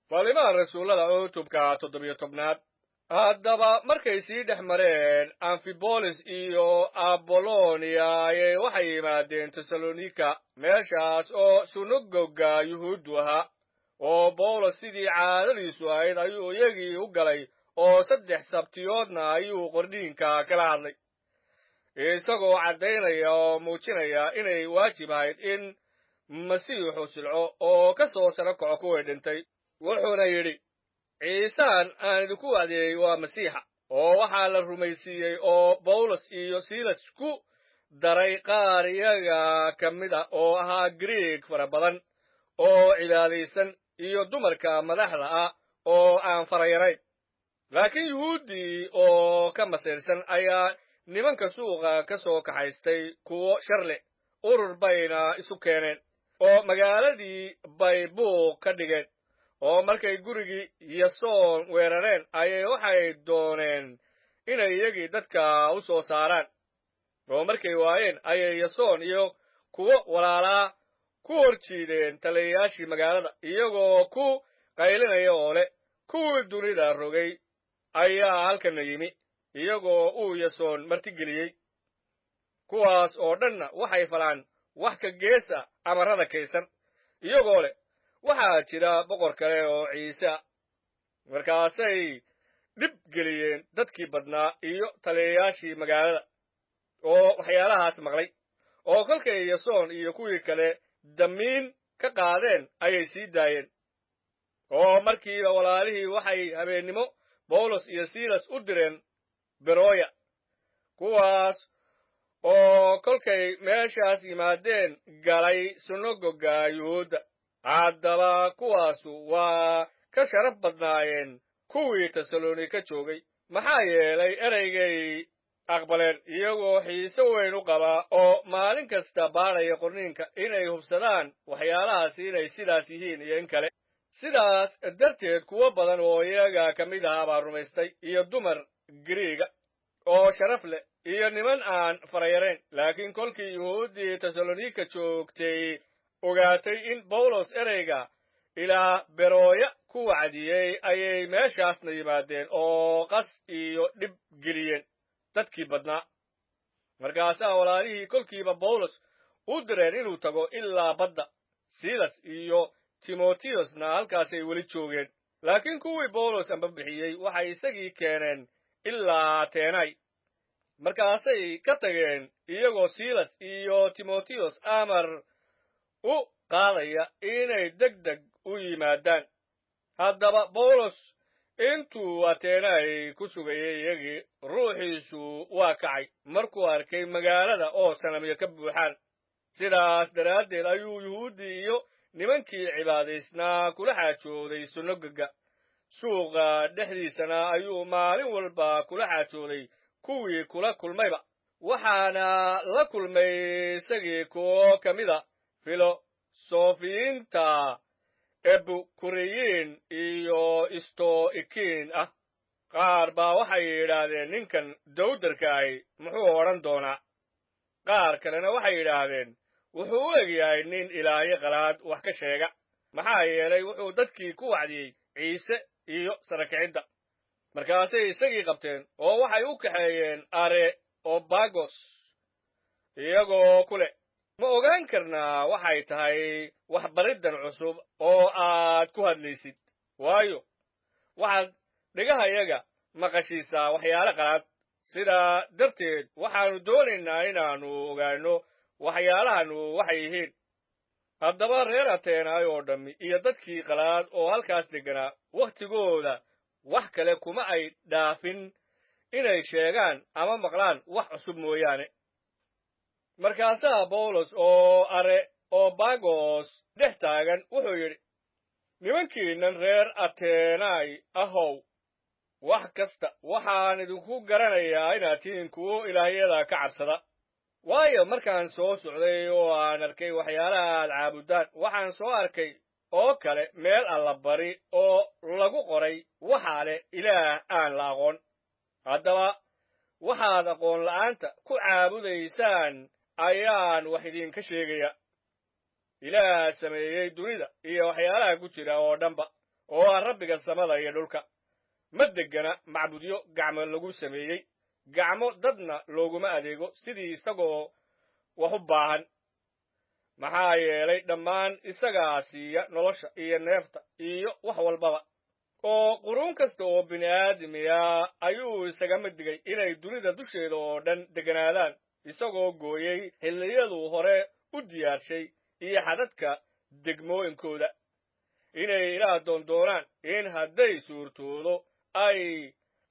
Falimaha rasuullada cutubka 17aad haddaba markay sii dhex mareen Amfibolis iyo Apollonia ayay waxay yimaadeen Tesalonika meeshaas oo sunagoga Yuhuuddu ahaa oo Bawlos sidii caadadiisu ahayd ayuu iyagii u galay oo 3 sabtiyoodna ayuu qordhiinka kala hadlay isagoo caddaynaya oo muujinaya inay waajib ahayd in masiixu silco oo ka soo sara kaco kuwii dhintay wuxuuna yidhi ciisaan aan idinku wacdiyey waa masiixa oo waxaa la rumaysiiyey oo Bawlos iyo Silas ku daray qaar iyaga ka mid ah oo ahaa Griig fara badan oo cibaadaysan iyo dumarka madaxda ah oo aan farayarayn laakiin Yuhuudi oo ka masayrsan ayaa nimanka suuqa ka soo kaxaystay kuwo sharle urur bayna isu keeneen oo magaaladii bay buuq ka dhigeen oo markay gurigii Yasoon weerareen ayay waxay dooneen inay iyagii dadka u soo saaraan oo markay waayeen ayay Yasoon iyo kuwo walaalaa ku horjiideen taliyayaashii magaalada iyagoo ku qaylinaya oo leh kuwii dunida rogay ayaa halkan yimi iyagoo uu Yasoon martigeliyey kuwaas oo dhanna waxay falaan wax ka geesa amarada kaysan iyagoo leh waxaa jira boqor kale oo Ciise markaasay dhib geliyeen dadkii badnaa iyo taliyayaashii magaalada oo waxyaalahaas maqlay oo kolkay Yasoon iyo kuwii kale damiin ka qaadeen ayay sii daayeen oo markiiba walaalihii waxay habeennimo Bawlos iyo Silas u direen Beroya kuwaas oo kolkay meeshaas yimaadeen galay sunagoga Yuhuudda haddaba kuwaasu waa ka sharaf badnaayeen kuwii Tesalonika joogay maxaa yeelay ereygay aqbaleen iyagoo xiise weyn u qaba oo maalin kasta baadhaya qorniinka inay hubsadaan waxyaalahaasi inay sidaas yihiin iyo in kale sidaas darteed kuwo badan oo iyaga ka mid ahaa baa rumaystay iyo dumar Griiga oo sharaf leh iyo niman aan farayarayn laakiin kolkii Yuhuuddii Tesalonika joogtay ogaatay in Bawlos ereyga ilaa Beroya ku wacdiyey ayay meeshaasna yimaadeen oo qas iyo dhib geliyeen dadkii badnaa markaasaa walaalihii kolkiiba Bawlos u direen inuu tago ilaa badda Silas iyo Timotheosna halkaasay weli joogeen laakiin kuwii Bawlos amba bixiyey waxay isagii keeneen ilaa Ateenay markaasay ka tageen iyagoo Silas iyo Timotheos amar u qaadaya inay degdeg u yimaadaan haddaba Bawlos intuu Ateenay ku sugayay iyagii ruuxiisu waa kacay markuu arkay magaalada oo sanamyo ka buuxaan sidaas daraaddeed ayuu Yuhuudi iyo nimankii cibaadaysnaa kula xaajooday sunagoga suuqa dhexdiisana ayuu maalin walba kula xaajooday kuwii kula kulmayba waxaana la kulmay isagii kuwo ka mida filosofiyiinta Ebukuriyiin iyo Stoikiin ah qaar baa waxay yidhaahdeen ninkan dawdarka ahi muxuu odhan doonaa qaar kalena waxay yidhaahdeen wuxuu u egyahay nin ilaahyo qalaad wax ka sheega maxaa yeelay wuxuu dadkii ku wacdiyey Ciise iyo sarakicidda markaasay isagii qabteen oo waxay u kaxeeyeen Areopagos iyagoo ku leh ma ogaan karnaa waxay tahay waxbariddan cusub oo aad ku hadlaysid waayo waxaad dhigahayaga maqashiisaa waxyaalo qalaad sidaa darteed waxaannu doonaynaa inaannu ogaanno waxyaalahanu waxay yihiin haddaba reer Ateenay oo dhammi iyo dadkii qalaad oo halkaas degganaa wakhtigooda wax kale kuma ay dhaafin inay sheegaan ama maqlaan wax cusub mooyaane markaasaa Bawlos oo Areopagos dhex taagan wuxuu yidhi nimankiinnan reer Ateenay ahow wax kasta waxaan idinku garanayaa inaad tihiin kuwo ilaahyada ka cabsada waayo markaan soo socday oo aan arkay waxyaalaha aad caabudaan waxaan soo arkay oo kale meel allabari oo lagu qoray waxaa leh ilaah aan la aqoon haddaba waxaad aqoon la'aanta ku caabudaysaan ayaan wax idinka sheegaya ilaah sameeyey dunida iyo waxyaalaha ku jira oo dhanba oo ah rabbiga samada iyo dhulka ma degana macbudyo gacmo lagu sameeyey gacmo dadna looguma adeego sidii isagoo wax u baahan maxaa yeelay dhammaan isagaa siiya nolosha iyo neefta iyo wax walbaba oo quruun kasta oo bini'aadmiya ayuu isaga mid dhigay inay dunida dusheeda oo dhan deganaadaan isagoo gooyey xilliyaduu hore u diyaarshay iyo xadadka degmooyinkooda inay ilaah doondoonaan in hadday suurtoodo ay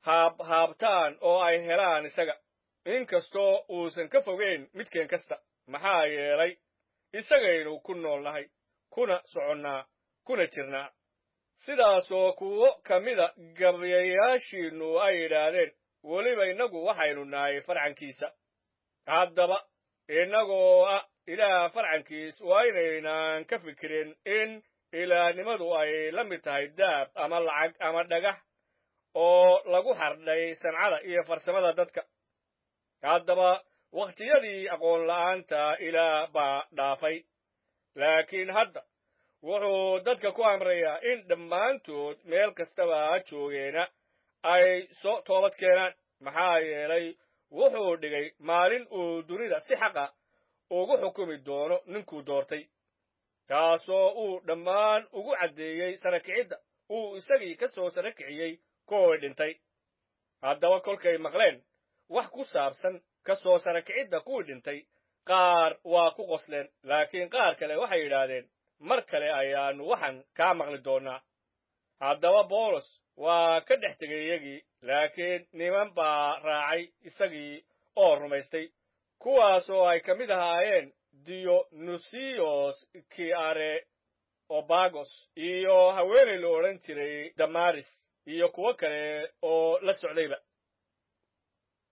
haabtaan oo ay helaan isaga inkastoo uusan ka fogeyn midkeen kasta maxaa yeelay isagaynu ku noolnahay kuna soconnaa kuna jirnaa sidaasoo kuwo ka mida gabayaashiinnu ay yidhaahdeen weliba innagu waxaynu nahay farcankiisa haddaba innagoo ah ilaah farcankiis waa inaynaan ka fikirin in ilaahnimadu ay la mid tahay daab ama lacag ama dhagax oo lagu xardhay sancada iyo farsamada dadka haddaba wakhtiyadii aqoon la'aanta ilaah baa dhaafay laakiin hadda wuxuu dadka ku amrayaa in dhammaantood meel kastaba joogeena ay soo toobad keenaan maxaa yeelay wuxuu dhigay maalin uu dunida si xaqa ugu xukumi doono ninkuu doortay taasoo uu dhammaan ugu caddeeyey sara kicidda uu isagii ka soo sara kiciyey kuwii dhintay haddaba kolkay maqleen wax ku saabsan ka soo sara kicidda kuwii dhintay qaar waa ku qosleen laakiin qaar kale waxay yidhaahdeen mar kale ayaannu waxaan kaa maqli doonnaa haddaba bawlos waa ka dhex tegay iyagii laakiin niman baa raacay isagii oo rumaystay kuwaasoo ay ka mid ahaayeen diyonusiyos kiareobagos iyo haweenay la odhan jiray damaris iyo kuwo kale oo la socdayba